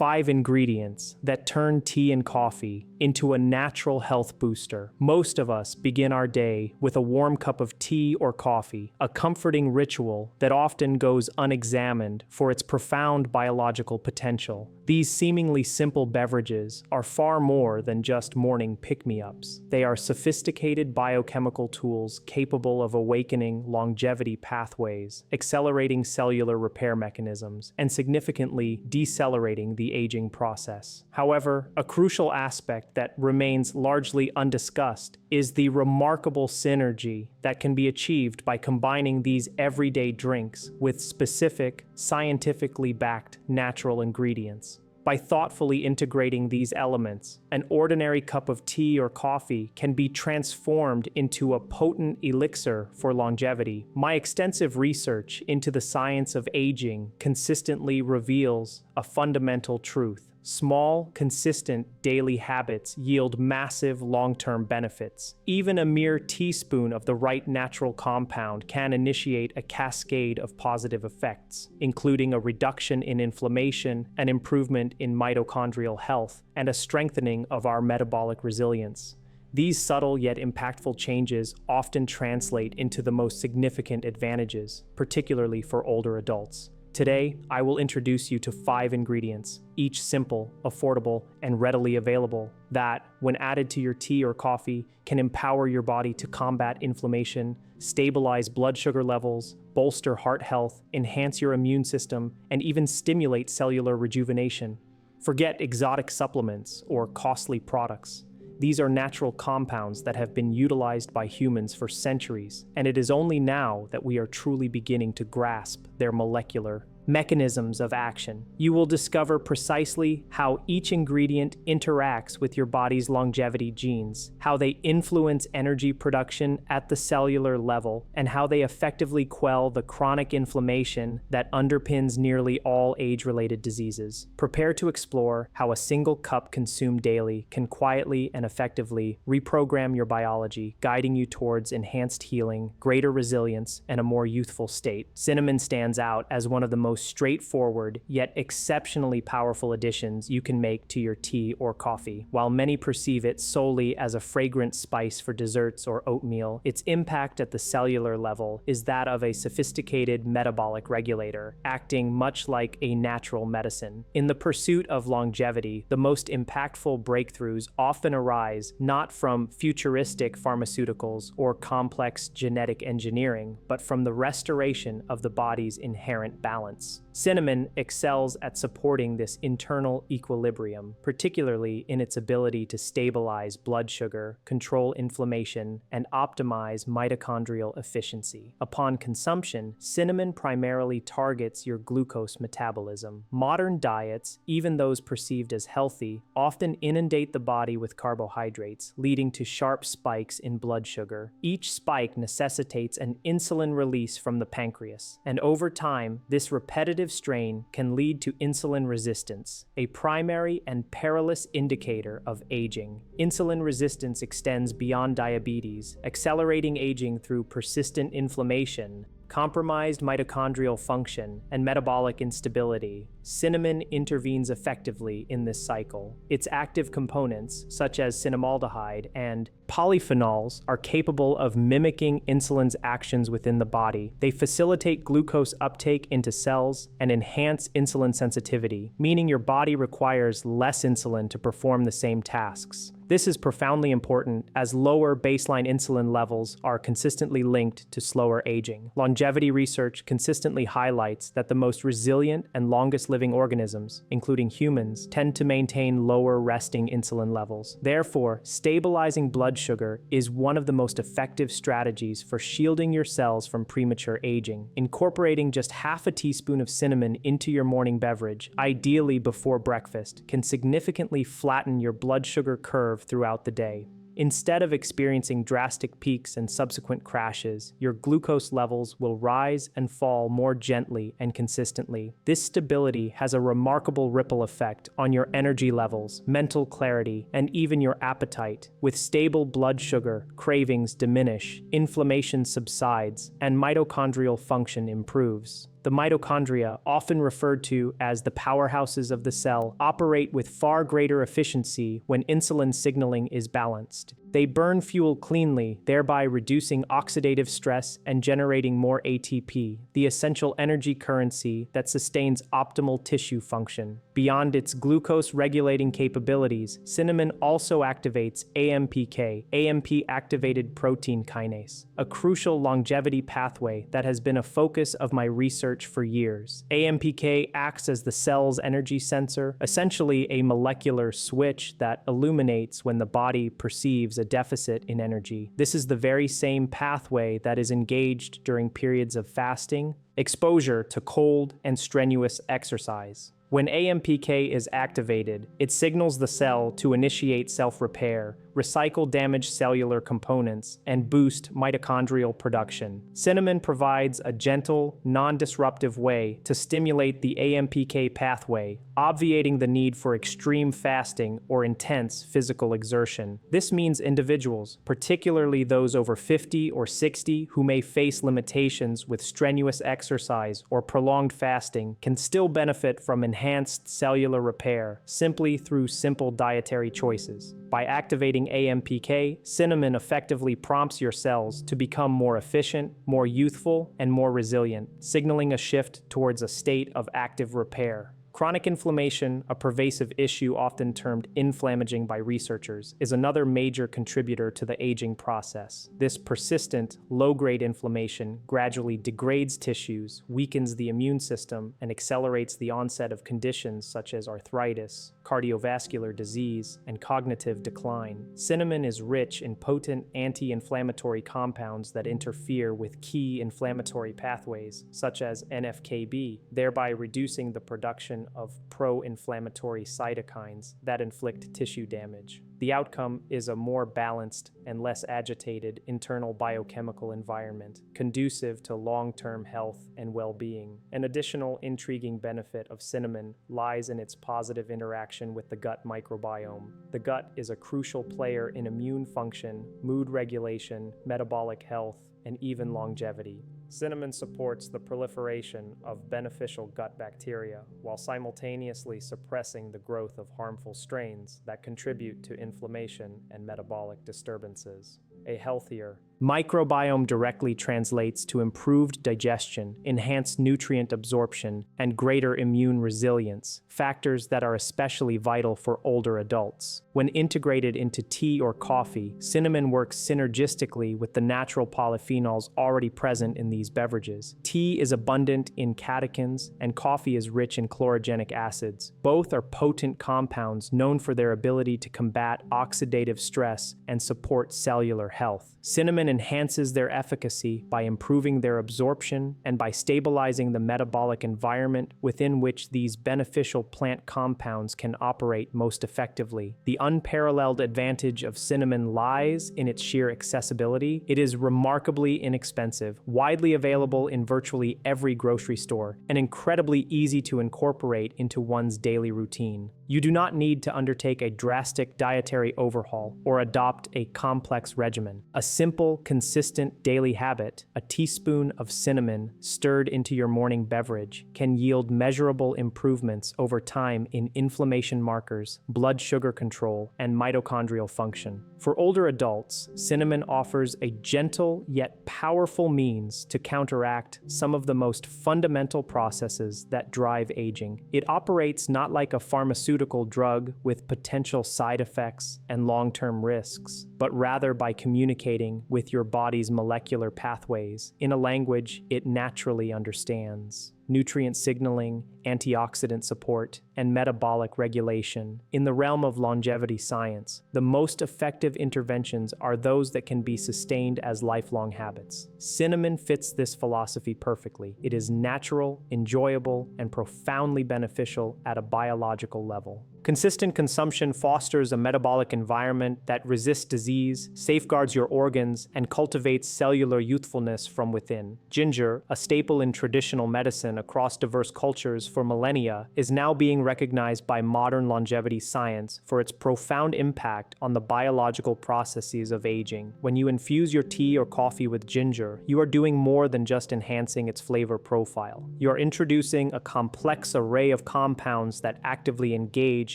5 ingredients that turn tea and coffee into a natural health booster. Most of us begin our day with a warm cup of tea or coffee, a comforting ritual that often goes unexamined for its profound biological potential. These seemingly simple beverages are far more than just morning pick-me-ups. They are sophisticated biochemical tools capable of awakening longevity pathways, accelerating cellular repair mechanisms, and significantly decelerating the aging process. However, a crucial aspect that remains largely undiscussed is the remarkable synergy that can be achieved by combining these everyday drinks with specific, scientifically backed natural ingredients. By thoughtfully integrating these elements, an ordinary cup of tea or coffee can be transformed into a potent elixir for longevity. My extensive research into the science of aging consistently reveals a fundamental truth. Small, consistent daily habits yield massive long-term benefits. Even a mere teaspoon of the right natural compound can initiate a cascade of positive effects, including a reduction in inflammation, an improvement in mitochondrial health, and a strengthening of our metabolic resilience. These subtle yet impactful changes often translate into the most significant advantages, particularly for older adults. Today, I will introduce you to 5 ingredients, each simple, affordable, and readily available, that, when added to your tea or coffee, can empower your body to combat inflammation, stabilize blood sugar levels, bolster heart health, enhance your immune system, and even stimulate cellular rejuvenation. Forget exotic supplements or costly products. These are natural compounds that have been utilized by humans for centuries, and it is only now that we are truly beginning to grasp their molecular mechanisms of action. You will discover precisely how each ingredient interacts with your body's longevity genes, how they influence energy production at the cellular level, and how they effectively quell the chronic inflammation that underpins nearly all age-related diseases. Prepare to explore how a single cup consumed daily can quietly and effectively reprogram your biology, guiding you towards enhanced healing, greater resilience, and a more youthful state. Cinnamon stands out as one of the most straightforward yet exceptionally powerful additions you can make to your tea or coffee. While many perceive it solely as a fragrant spice for desserts or oatmeal, its impact at the cellular level is that of a sophisticated metabolic regulator, acting much like a natural medicine. In the pursuit of longevity, the most impactful breakthroughs often arise not from futuristic pharmaceuticals or complex genetic engineering, but from the restoration of the body's inherent balance. Cinnamon excels at supporting this internal equilibrium, particularly in its ability to stabilize blood sugar, control inflammation, and optimize mitochondrial efficiency. Upon consumption, cinnamon primarily targets your glucose metabolism. Modern diets, even those perceived as healthy, often inundate the body with carbohydrates, leading to sharp spikes in blood sugar. Each spike necessitates an insulin release from the pancreas, and over time, this repetitive strain can lead to insulin resistance, a primary and perilous indicator of aging. Insulin resistance extends beyond diabetes, accelerating aging through persistent inflammation, compromised mitochondrial function, and metabolic instability. Cinnamon intervenes effectively in this cycle. Its active components, such as cinnamaldehyde and polyphenols, are capable of mimicking insulin's actions within the body. They facilitate glucose uptake into cells and enhance insulin sensitivity, meaning your body requires less insulin to perform the same tasks. This is profoundly important as lower baseline insulin levels are consistently linked to slower aging. Longevity research consistently highlights that the most resilient and longest living organisms, including humans, tend to maintain lower resting insulin levels. Therefore, stabilizing blood sugar is one of the most effective strategies for shielding your cells from premature aging. Incorporating just half a teaspoon of cinnamon into your morning beverage, ideally before breakfast, can significantly flatten your blood sugar curve throughout the day. Instead of experiencing drastic peaks and subsequent crashes, your glucose levels will rise and fall more gently and consistently. This stability has a remarkable ripple effect on your energy levels, mental clarity, and even your appetite. With stable blood sugar, cravings diminish, inflammation subsides, and mitochondrial function improves. The mitochondria, often referred to as the powerhouses of the cell, operate with far greater efficiency when insulin signaling is balanced. They burn fuel cleanly, thereby reducing oxidative stress and generating more ATP, the essential energy currency that sustains optimal tissue function. Beyond its glucose-regulating capabilities, cinnamon also activates AMPK, AMP-activated protein kinase, a crucial longevity pathway that has been a focus of my research for years. AMPK acts as the cell's energy sensor, essentially a molecular switch that illuminates when the body perceives a deficit in energy. This is the very same pathway that is engaged during periods of fasting, exposure to cold, and strenuous exercise. When AMPK is activated, it signals the cell to initiate self-repair, recycle damaged cellular components, and boost mitochondrial production. Cinnamon provides a gentle, non-disruptive way to stimulate the AMPK pathway, obviating the need for extreme fasting or intense physical exertion. This means individuals, particularly those over 50 or 60 who may face limitations with strenuous exercise or prolonged fasting, can still benefit from enhanced cellular repair simply through simple dietary choices. By activating AMPK, cinnamon effectively prompts your cells to become more efficient, more youthful, and more resilient, signaling a shift towards a state of active repair. Chronic inflammation, a pervasive issue often termed inflammaging by researchers, is another major contributor to the aging process. This persistent, low-grade inflammation gradually degrades tissues, weakens the immune system, and accelerates the onset of conditions such as arthritis, cardiovascular disease, and cognitive decline. Cinnamon is rich in potent anti-inflammatory compounds that interfere with key inflammatory pathways, such as NF-κB, thereby reducing the production of pro-inflammatory cytokines that inflict tissue damage. The outcome is a more balanced and less agitated internal biochemical environment, conducive to long-term health and well-being. An additional intriguing benefit of cinnamon lies in its positive interaction with the gut microbiome. The gut is a crucial player in immune function, mood regulation, metabolic health, and even longevity. Cinnamon supports the proliferation of beneficial gut bacteria while simultaneously suppressing the growth of harmful strains that contribute to inflammation and metabolic disturbances. A healthier microbiome directly translates to improved digestion, enhanced nutrient absorption, and greater immune resilience, factors that are especially vital for older adults. When integrated into tea or coffee, cinnamon works synergistically with the natural polyphenols already present in these beverages. Tea is abundant in catechins, and coffee is rich in chlorogenic acids. Both are potent compounds known for their ability to combat oxidative stress and support cellular health. Cinnamon enhances their efficacy by improving their absorption and by stabilizing the metabolic environment within which these beneficial plant compounds can operate most effectively. The unparalleled advantage of cinnamon lies in its sheer accessibility. It is remarkably inexpensive, widely available in virtually every grocery store, and incredibly easy to incorporate into one's daily routine. You do not need to undertake a drastic dietary overhaul or adopt a complex regimen. A simple, consistent daily habit, a teaspoon of cinnamon stirred into your morning beverage, can yield measurable improvements over time in inflammation markers, blood sugar control, and mitochondrial function. For older adults, cinnamon offers a gentle yet powerful means to counteract some of the most fundamental processes that drive aging. It operates not like a pharmaceutical drug with potential side effects and long-term risks, but rather by communicating with your body's molecular pathways in a language it naturally understands. Nutrient signaling, antioxidant support, and metabolic regulation. In the realm of longevity science, the most effective interventions are those that can be sustained as lifelong habits. Cinnamon fits this philosophy perfectly. It is natural, enjoyable, and profoundly beneficial at a biological level. Consistent consumption fosters a metabolic environment that resists disease, safeguards your organs, and cultivates cellular youthfulness from within. Ginger, a staple in traditional medicine across diverse cultures for millennia, is now being recognized by modern longevity science for its profound impact on the biological processes of aging. When you infuse your tea or coffee with ginger, you are doing more than just enhancing its flavor profile. You are introducing a complex array of compounds that actively engage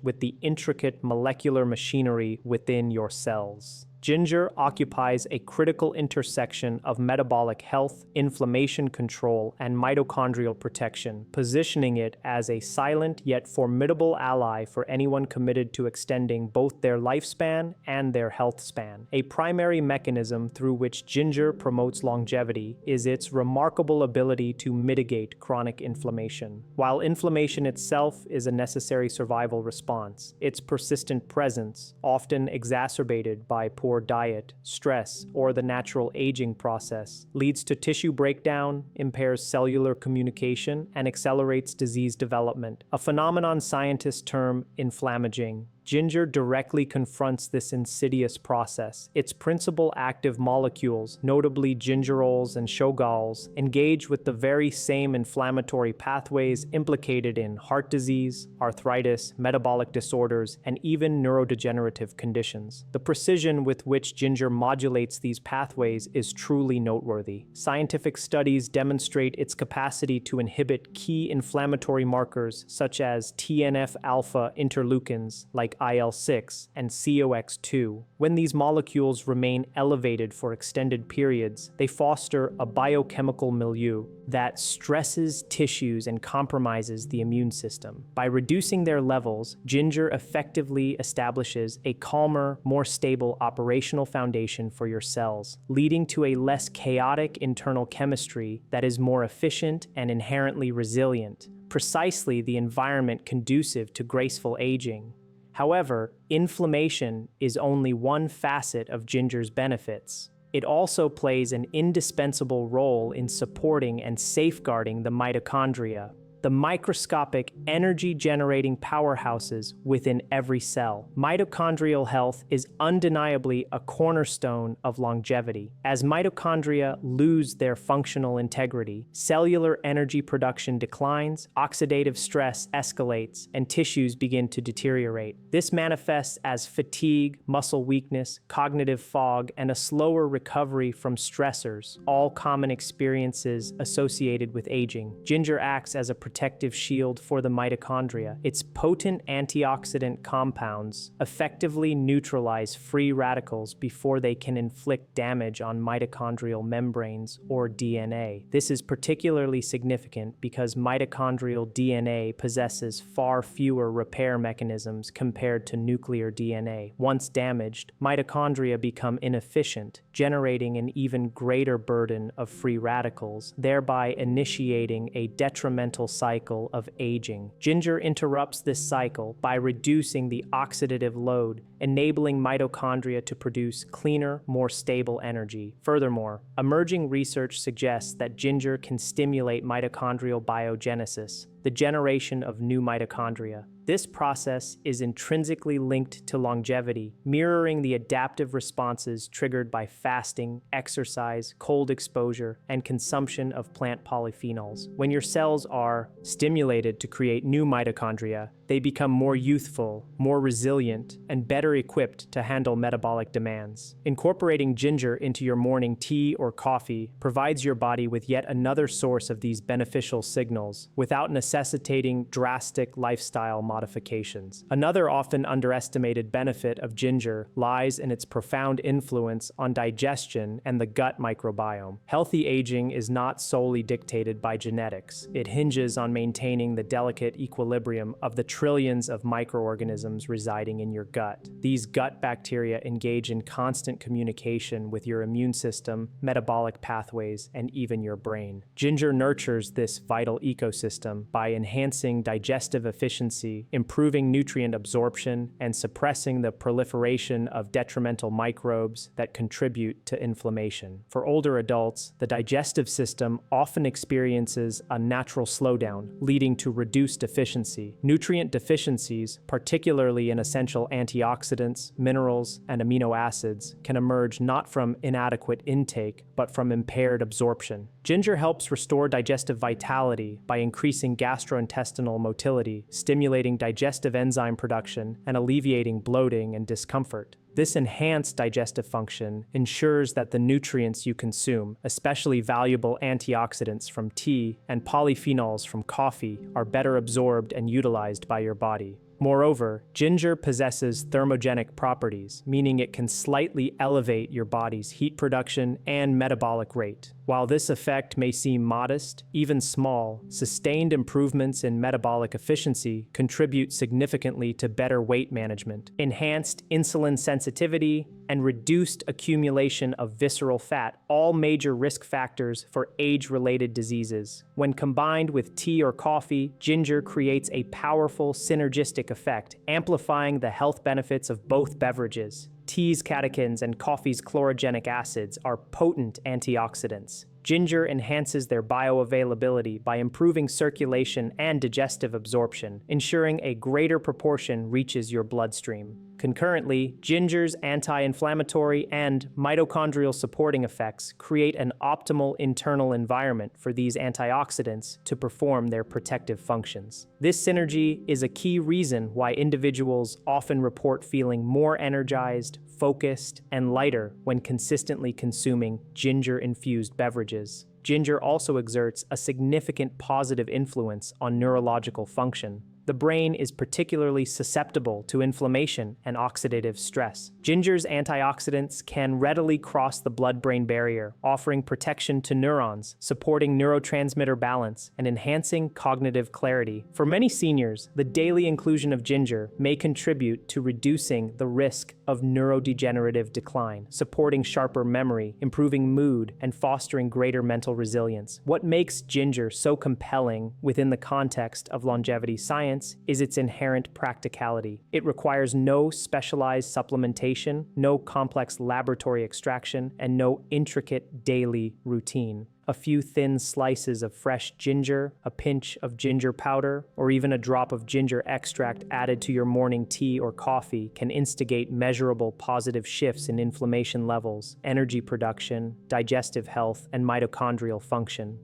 with the intricate molecular machinery within your cells. Ginger occupies a critical intersection of metabolic health, inflammation control, and mitochondrial protection, positioning it as a silent yet formidable ally for anyone committed to extending both their lifespan and their health span. A primary mechanism through which ginger promotes longevity is its remarkable ability to mitigate chronic inflammation. While inflammation itself is a necessary survival response, its persistent presence, often exacerbated by poor diet, stress, or the natural aging process, leads to tissue breakdown, impairs cellular communication, and accelerates disease development, a phenomenon scientists term inflammaging. Ginger directly confronts this insidious process. Its principal active molecules, notably gingerols and shogaols, engage with the very same inflammatory pathways implicated in heart disease, arthritis, metabolic disorders, and even neurodegenerative conditions. The precision with which ginger modulates these pathways is truly noteworthy. Scientific studies demonstrate its capacity to inhibit key inflammatory markers such as TNF-alpha interleukins like IL-6 and COX-2. When these molecules remain elevated for extended periods, they foster a biochemical milieu that stresses tissues and compromises the immune system. By reducing their levels, ginger effectively establishes a calmer, more stable operational foundation for your cells, leading to a less chaotic internal chemistry that is more efficient and inherently resilient, precisely the environment conducive to graceful aging. However, inflammation is only one facet of ginger's benefits. It also plays an indispensable role in supporting and safeguarding the mitochondria, the microscopic energy-generating powerhouses within every cell. Mitochondrial health is undeniably a cornerstone of longevity. As mitochondria lose their functional integrity, cellular energy production declines, oxidative stress escalates, and tissues begin to deteriorate. This manifests as fatigue, muscle weakness, cognitive fog, and a slower recovery from stressors, all common experiences associated with aging. Ginger acts as a protective shield for the mitochondria. Its potent antioxidant compounds effectively neutralize free radicals before they can inflict damage on mitochondrial membranes or DNA. This is particularly significant because mitochondrial DNA possesses far fewer repair mechanisms compared to nuclear DNA. Once damaged, mitochondria become inefficient, generating an even greater burden of free radicals, thereby initiating a detrimental cycle of aging. Ginger interrupts this cycle by reducing the oxidative load, enabling mitochondria to produce cleaner, more stable energy. Furthermore, emerging research suggests that ginger can stimulate mitochondrial biogenesis, the generation of new mitochondria. This process is intrinsically linked to longevity, mirroring the adaptive responses triggered by fasting, exercise, cold exposure, and consumption of plant polyphenols. When your cells are stimulated to create new mitochondria, they become more youthful, more resilient, and better equipped to handle metabolic demands. Incorporating ginger into your morning tea or coffee provides your body with yet another source of these beneficial signals without necessitating drastic lifestyle modifications. Another often underestimated benefit of ginger lies in its profound influence on digestion and the gut microbiome. Healthy aging is not solely dictated by genetics. It hinges on maintaining the delicate equilibrium of the trillions of microorganisms residing in your gut. These gut bacteria engage in constant communication with your immune system, metabolic pathways, and even your brain. Ginger nurtures this vital ecosystem by enhancing digestive efficiency, improving nutrient absorption, and suppressing the proliferation of detrimental microbes that contribute to inflammation. For older adults, the digestive system often experiences a natural slowdown, leading to reduced efficiency. Nutrient nutrient deficiencies, particularly in essential antioxidants, minerals, and amino acids, can emerge not from inadequate intake, but from impaired absorption. Ginger helps restore digestive vitality by increasing gastrointestinal motility, stimulating digestive enzyme production, and alleviating bloating and discomfort. This enhanced digestive function ensures that the nutrients you consume, especially valuable antioxidants from tea and polyphenols from coffee, are better absorbed and utilized by your body. Moreover, ginger possesses thermogenic properties, meaning it can slightly elevate your body's heat production and metabolic rate. While this effect may seem modest, even small, sustained improvements in metabolic efficiency contribute significantly to better weight management, enhanced insulin sensitivity, and reduced accumulation of visceral fat, all major risk factors for age-related diseases. When combined with tea or coffee, ginger creates a powerful synergistic effect, amplifying the health benefits of both beverages. Tea's catechins and coffee's chlorogenic acids are potent antioxidants. Ginger enhances their bioavailability by improving circulation and digestive absorption, ensuring a greater proportion reaches your bloodstream. Concurrently, ginger's anti-inflammatory and mitochondrial supporting effects create an optimal internal environment for these antioxidants to perform their protective functions. This synergy is a key reason why individuals often report feeling more energized, focused, and lighter when consistently consuming ginger-infused beverages. Ginger also exerts a significant positive influence on neurological function. The brain is particularly susceptible to inflammation and oxidative stress. Ginger's antioxidants can readily cross the blood-brain barrier, offering protection to neurons, supporting neurotransmitter balance, and enhancing cognitive clarity. For many seniors, the daily inclusion of ginger may contribute to reducing the risk of neurodegenerative decline, supporting sharper memory, improving mood, and fostering greater mental resilience. What makes ginger so compelling within the context of longevity science is its inherent practicality. It requires no specialized supplementation, no complex laboratory extraction, and no intricate daily routine. A few thin slices of fresh ginger, a pinch of ginger powder, or even a drop of ginger extract added to your morning tea or coffee can instigate measurable positive shifts in inflammation levels, energy production, digestive health, and mitochondrial function.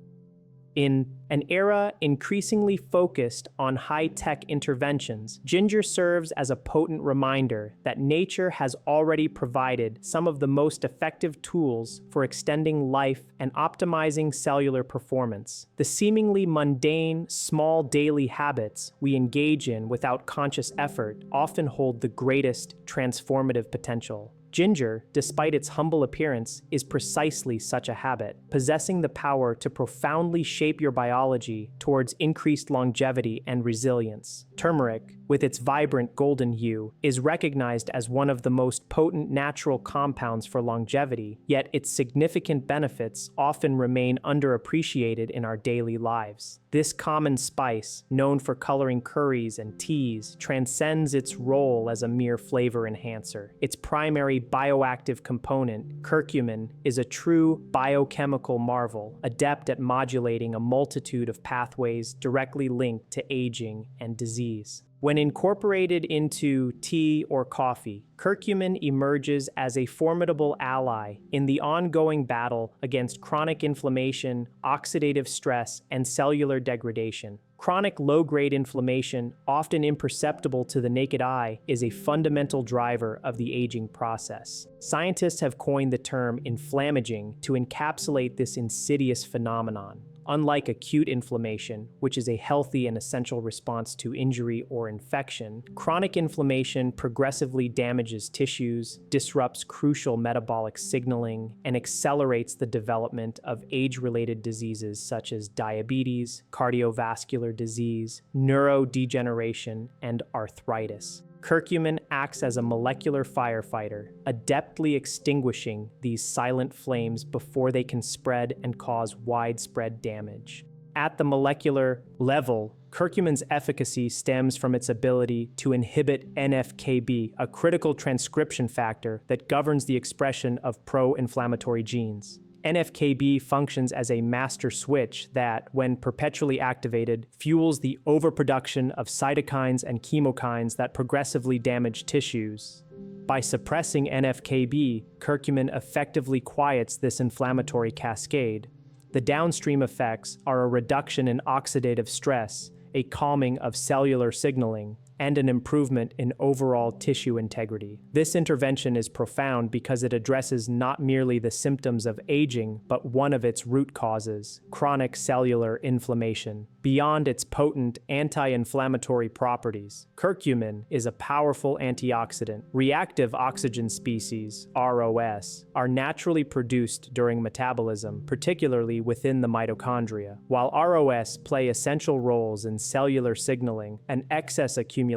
In an era increasingly focused on high-tech interventions, ginger serves as a potent reminder that nature has already provided some of the most effective tools for extending life and optimizing cellular performance. The seemingly mundane, small daily habits we engage in without conscious effort often hold the greatest transformative potential. Ginger, despite its humble appearance, is precisely such a habit, possessing the power to profoundly shape your biology towards increased longevity and resilience. Turmeric, with its vibrant golden hue, is recognized as one of the most potent natural compounds for longevity, yet its significant benefits often remain underappreciated in our daily lives. This common spice, known for coloring curries and teas, transcends its role as a mere flavor enhancer. Its primary bioactive component, curcumin, is a true biochemical marvel, adept at modulating a multitude of pathways directly linked to aging and disease. When incorporated into tea or coffee, curcumin emerges as a formidable ally in the ongoing battle against chronic inflammation, oxidative stress, and cellular degradation. Chronic low-grade inflammation, often imperceptible to the naked eye, is a fundamental driver of the aging process. Scientists have coined the term inflammaging to encapsulate this insidious phenomenon. Unlike acute inflammation, which is a healthy and essential response to injury or infection, chronic inflammation progressively damages tissues, disrupts crucial metabolic signaling, and accelerates the development of age-related diseases such as diabetes, cardiovascular disease, neurodegeneration, and arthritis. Curcumin acts as a molecular firefighter, adeptly extinguishing these silent flames before they can spread and cause widespread damage. At the molecular level, curcumin's efficacy stems from its ability to inhibit NF-κB, a critical transcription factor that governs the expression of pro-inflammatory genes. NFKB functions as a master switch that, when perpetually activated, fuels the overproduction of cytokines and chemokines that progressively damage tissues. By suppressing NFKB, curcumin effectively quiets this inflammatory cascade. The downstream effects are a reduction in oxidative stress, a calming of cellular signaling, and an improvement in overall tissue integrity. This intervention is profound because it addresses not merely the symptoms of aging, but one of its root causes, chronic cellular inflammation. Beyond its potent anti-inflammatory properties, curcumin is a powerful antioxidant. Reactive oxygen species, ROS, are naturally produced during metabolism, particularly within the mitochondria. While ROS play essential roles in cellular signaling, an excess accumulation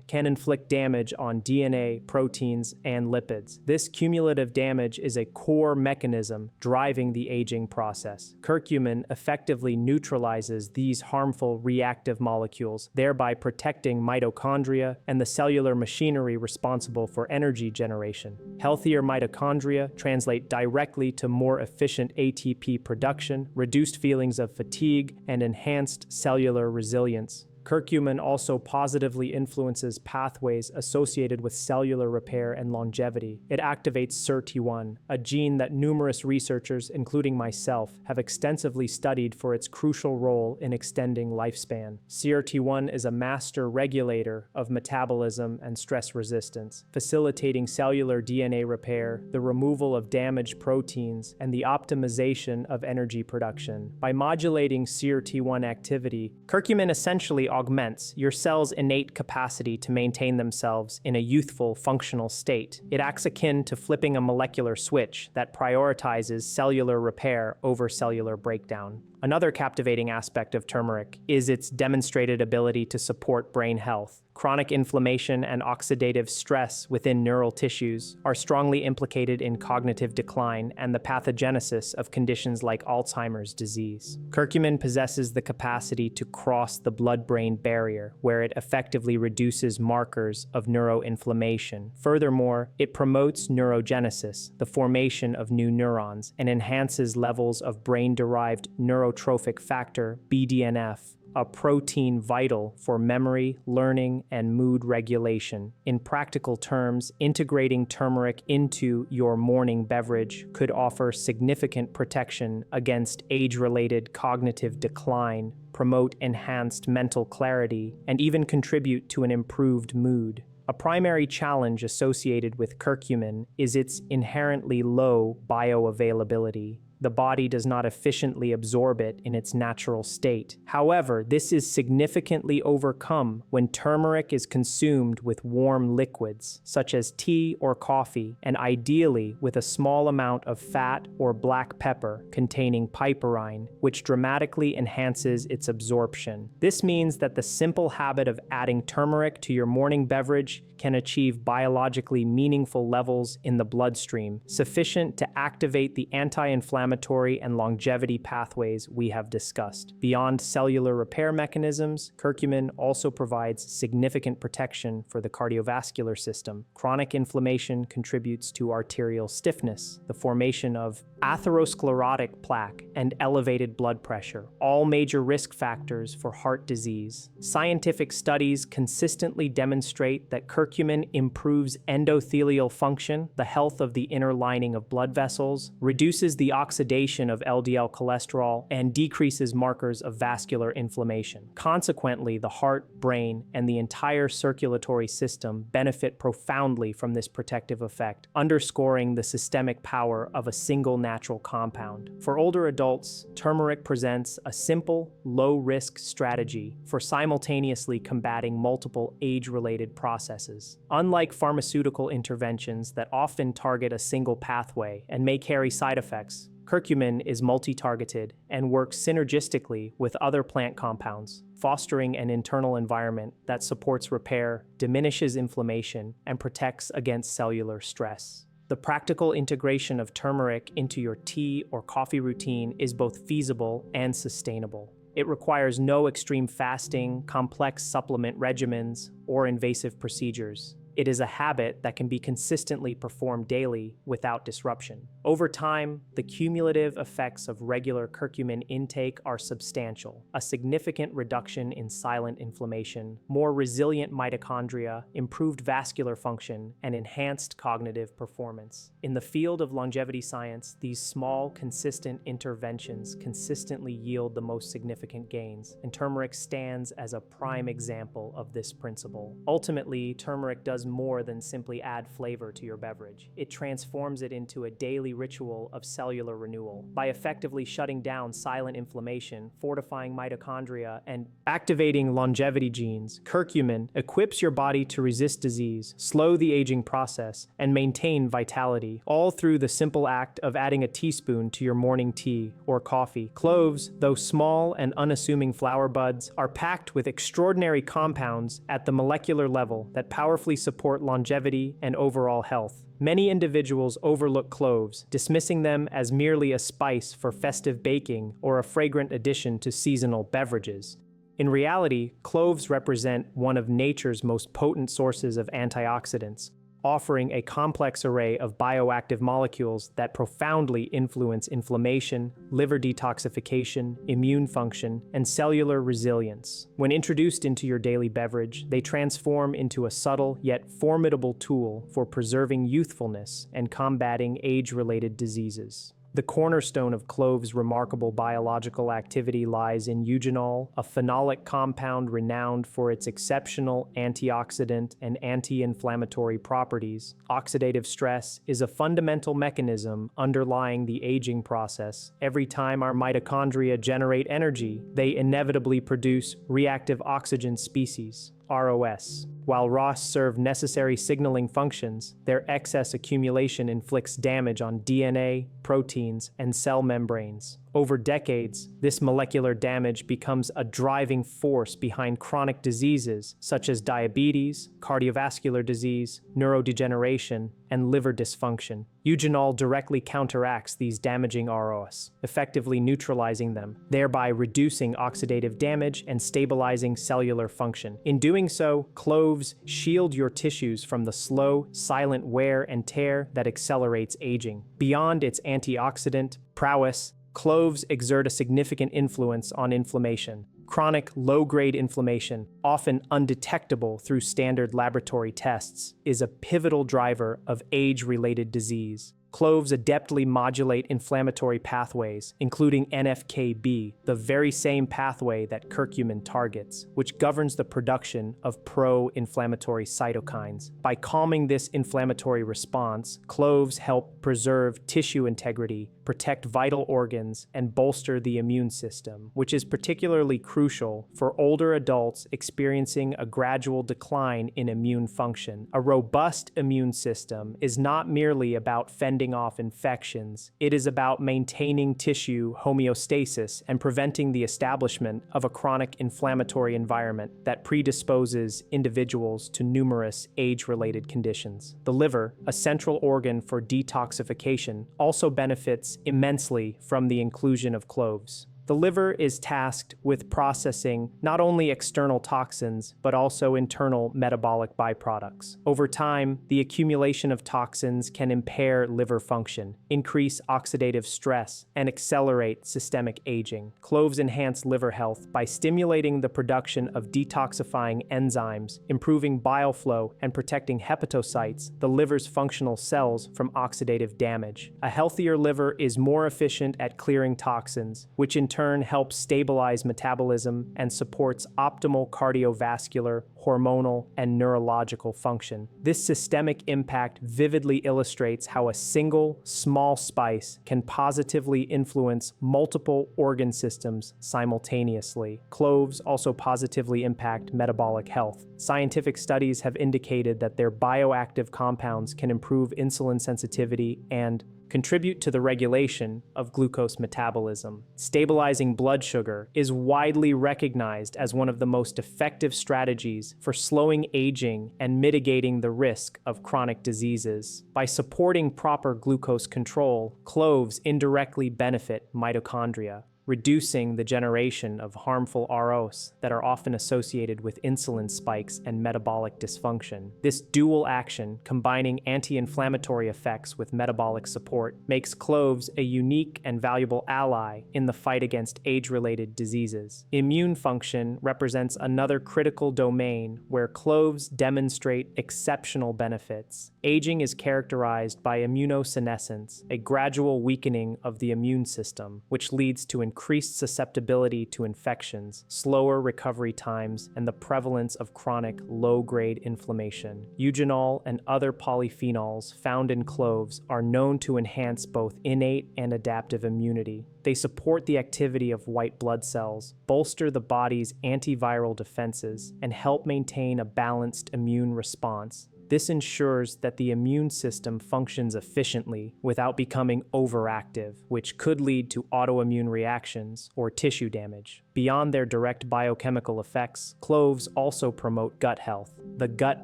can inflict damage on DNA, proteins, and lipids. This cumulative damage is a core mechanism driving the aging process. Curcumin effectively neutralizes these harmful reactive molecules, thereby protecting mitochondria and the cellular machinery responsible for energy generation. Healthier mitochondria translate directly to more efficient ATP production, reduced feelings of fatigue, and enhanced cellular resilience. Curcumin also positively influences pathways associated with cellular repair and longevity. It activates SIRT1, a gene that numerous researchers, including myself, have extensively studied for its crucial role in extending lifespan. SIRT1 is a master regulator of metabolism and stress resistance, facilitating cellular DNA repair, the removal of damaged proteins, and the optimization of energy production. By modulating SIRT1 activity, curcumin essentially augments your cell's innate capacity to maintain themselves in a youthful, functional state. It acts akin to flipping a molecular switch that prioritizes cellular repair over cellular breakdown. Another captivating aspect of turmeric is its demonstrated ability to support brain health. Chronic inflammation and oxidative stress within neural tissues are strongly implicated in cognitive decline and the pathogenesis of conditions like Alzheimer's disease. Curcumin possesses the capacity to cross the blood-brain barrier, where it effectively reduces markers of neuroinflammation. Furthermore, it promotes neurogenesis, the formation of new neurons, and enhances levels of brain-derived neurotrophic factor, BDNF, a protein vital for memory, learning, and mood regulation. In practical terms, integrating turmeric into your morning beverage could offer significant protection against age-related cognitive decline, promote enhanced mental clarity, and even contribute to an improved mood. A primary challenge associated with curcumin is its inherently low bioavailability. The body does not efficiently absorb it in its natural state. However, this is significantly overcome when turmeric is consumed with warm liquids, such as tea or coffee, and ideally with a small amount of fat or black pepper containing piperine, which dramatically enhances its absorption. This means that the simple habit of adding turmeric to your morning beverage can achieve biologically meaningful levels in the bloodstream, sufficient to activate the anti-inflammatory and longevity pathways we have discussed. Beyond cellular repair mechanisms, curcumin also provides significant protection for the cardiovascular system. Chronic inflammation contributes to arterial stiffness, the formation of atherosclerotic plaque, and elevated blood pressure, all major risk factors for heart disease. Scientific studies consistently demonstrate that curcumin improves endothelial function, the health of the inner lining of blood vessels, reduces the oxidation of LDL cholesterol, and decreases markers of vascular inflammation. Consequently, the heart, brain, and the entire circulatory system benefit profoundly from this protective effect, underscoring the systemic power of a single natural compound. For older adults, turmeric presents a simple, low-risk strategy for simultaneously combating multiple age-related processes. Unlike pharmaceutical interventions that often target a single pathway and may carry side effects, curcumin is multi-targeted and works synergistically with other plant compounds, fostering an internal environment that supports repair, diminishes inflammation, and protects against cellular stress. The practical integration of turmeric into your tea or coffee routine is both feasible and sustainable. It requires no extreme fasting, complex supplement regimens, or invasive procedures. It is a habit that can be consistently performed daily without disruption. Over time, the cumulative effects of regular curcumin intake are substantial. A significant reduction in silent inflammation, more resilient mitochondria, improved vascular function, and enhanced cognitive performance. In the field of longevity science, these small, consistent interventions consistently yield the most significant gains, and turmeric stands as a prime example of this principle. Ultimately, turmeric does more than simply add flavor to your beverage. It transforms it into a daily ritual of cellular renewal. By effectively shutting down silent inflammation, fortifying mitochondria, and activating longevity genes, curcumin equips your body to resist disease, slow the aging process, and maintain vitality, all through the simple act of adding a teaspoon to your morning tea or coffee. Cloves, though small and unassuming flower buds, are packed with extraordinary compounds at the molecular level that powerfully support longevity and overall health. Many individuals overlook cloves, dismissing them as merely a spice for festive baking or a fragrant addition to seasonal beverages. In reality, cloves represent one of nature's most potent sources of antioxidants, offering a complex array of bioactive molecules that profoundly influence inflammation, liver detoxification, immune function, and cellular resilience. When introduced into your daily beverage, they transform into a subtle yet formidable tool for preserving youthfulness and combating age-related diseases. The cornerstone of cloves' remarkable biological activity lies in eugenol, a phenolic compound renowned for its exceptional antioxidant and anti-inflammatory properties. Oxidative stress is a fundamental mechanism underlying the aging process. Every time our mitochondria generate energy, they inevitably produce reactive oxygen species, ROS. While ROS serve necessary signaling functions, their excess accumulation inflicts damage on DNA, proteins, and cell membranes. Over decades, this molecular damage becomes a driving force behind chronic diseases such as diabetes, cardiovascular disease, neurodegeneration, and liver dysfunction. Eugenol directly counteracts these damaging ROS, effectively neutralizing them, thereby reducing oxidative damage and stabilizing cellular function. In doing so, cloves shield your tissues from the slow, silent wear and tear that accelerates aging. Beyond its antioxidant prowess, cloves exert a significant influence on inflammation. Chronic, low-grade inflammation, often undetectable through standard laboratory tests, is a pivotal driver of age-related disease. Cloves adeptly modulate inflammatory pathways, including NF-κB, the very same pathway that curcumin targets, which governs the production of pro-inflammatory cytokines. By calming this inflammatory response, cloves help preserve tissue integrity, protect vital organs, and bolster the immune system, which is particularly crucial for older adults experiencing a gradual decline in immune function. A robust immune system is not merely about fending off infections. It is about maintaining tissue homeostasis and preventing the establishment of a chronic inflammatory environment that predisposes individuals to numerous age-related conditions. The liver, a central organ for detoxification, also benefits immensely from the inclusion of cloves. The liver is tasked with processing not only external toxins, but also internal metabolic byproducts. Over time, the accumulation of toxins can impair liver function, increase oxidative stress, and accelerate systemic aging. Cloves enhance liver health by stimulating the production of detoxifying enzymes, improving bile flow, and protecting hepatocytes, the liver's functional cells, from oxidative damage. A healthier liver is more efficient at clearing toxins, which in turn helps stabilize metabolism and supports optimal cardiovascular, hormonal, and neurological function. This systemic impact vividly illustrates how a single, small spice can positively influence multiple organ systems simultaneously. Cloves also positively impact metabolic health. Scientific studies have indicated that their bioactive compounds can improve insulin sensitivity and contribute to the regulation of glucose metabolism. Stabilizing blood sugar is widely recognized as one of the most effective strategies for slowing aging and mitigating the risk of chronic diseases. By supporting proper glucose control, cloves indirectly benefit mitochondria, reducing the generation of harmful ROs that are often associated with insulin spikes and metabolic dysfunction. This dual action, combining anti-inflammatory effects with metabolic support, makes cloves a unique and valuable ally in the fight against age-related diseases. Immune function represents another critical domain where cloves demonstrate exceptional benefits. Aging is characterized by immunosenescence, a gradual weakening of the immune system, which leads to increased susceptibility to infections, slower recovery times, and the prevalence of chronic low-grade inflammation. Eugenol and other polyphenols found in cloves are known to enhance both innate and adaptive immunity. They support the activity of white blood cells, bolster the body's antiviral defenses, and help maintain a balanced immune response. This ensures that the immune system functions efficiently without becoming overactive, which could lead to autoimmune reactions or tissue damage. Beyond their direct biochemical effects, cloves also promote gut health. The gut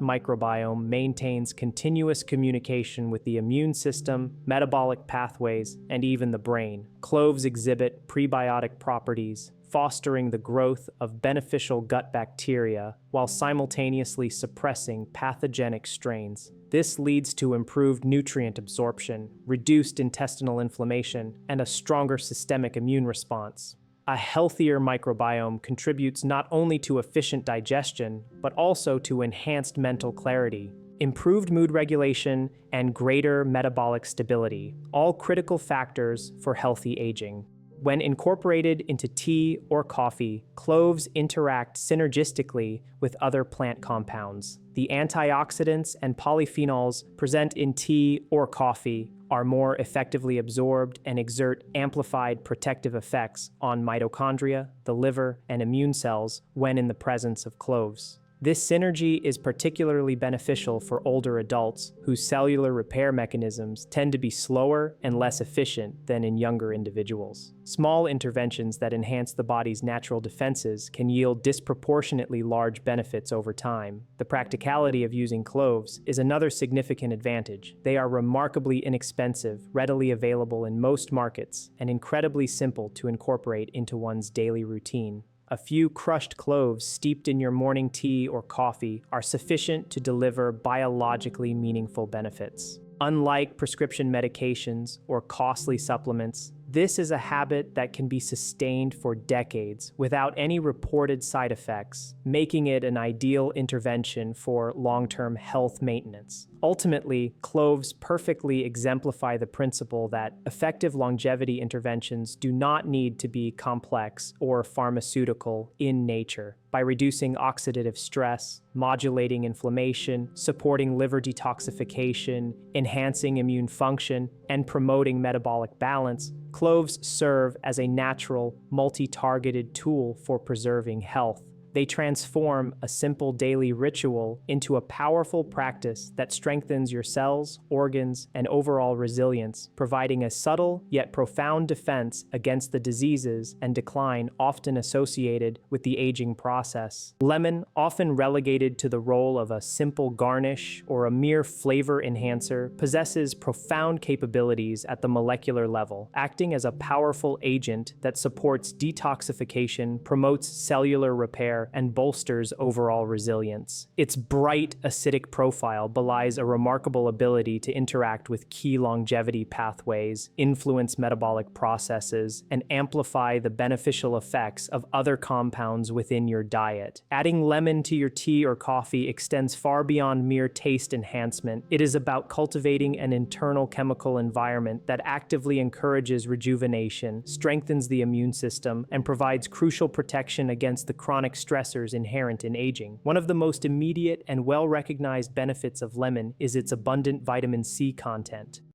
microbiome maintains continuous communication with the immune system, metabolic pathways, and even the brain. Cloves exhibit prebiotic properties, fostering the growth of beneficial gut bacteria while simultaneously suppressing pathogenic strains. This leads to improved nutrient absorption, reduced intestinal inflammation, and a stronger systemic immune response. A healthier microbiome contributes not only to efficient digestion, but also to enhanced mental clarity, improved mood regulation, and greater metabolic stability, all critical factors for healthy aging. When incorporated into tea or coffee, cloves interact synergistically with other plant compounds. The antioxidants and polyphenols present in tea or coffee are more effectively absorbed and exert amplified protective effects on mitochondria, the liver, and immune cells when in the presence of cloves. This synergy is particularly beneficial for older adults whose cellular repair mechanisms tend to be slower and less efficient than in younger individuals. Small interventions that enhance the body's natural defenses can yield disproportionately large benefits over time. The practicality of using cloves is another significant advantage. They are remarkably inexpensive, readily available in most markets, and incredibly simple to incorporate into one's daily routine. A few crushed cloves steeped in your morning tea or coffee are sufficient to deliver biologically meaningful benefits. Unlike prescription medications or costly supplements, this is a habit that can be sustained for decades without any reported side effects, making it an ideal intervention for long-term health maintenance. Ultimately, cloves perfectly exemplify the principle that effective longevity interventions do not need to be complex or pharmaceutical in nature. By reducing oxidative stress, modulating inflammation, supporting liver detoxification, enhancing immune function, and promoting metabolic balance, cloves serve as a natural, multi-targeted tool for preserving health. They transform a simple daily ritual into a powerful practice that strengthens your cells, organs, and overall resilience, providing a subtle yet profound defense against the diseases and decline often associated with the aging process. Lemon, often relegated to the role of a simple garnish or a mere flavor enhancer, possesses profound capabilities at the molecular level, acting as a powerful agent that supports detoxification, promotes cellular repair, and bolsters overall resilience. Its bright acidic profile belies a remarkable ability to interact with key longevity pathways, influence metabolic processes, and amplify the beneficial effects of other compounds within your diet. Adding lemon to your tea or coffee extends far beyond mere taste enhancement. It is about cultivating an internal chemical environment that actively encourages rejuvenation, strengthens the immune system, and provides crucial protection against the chronic stressors inherent in aging. One of the most immediate and well-recognized benefits of lemon is its abundant vitamin C content.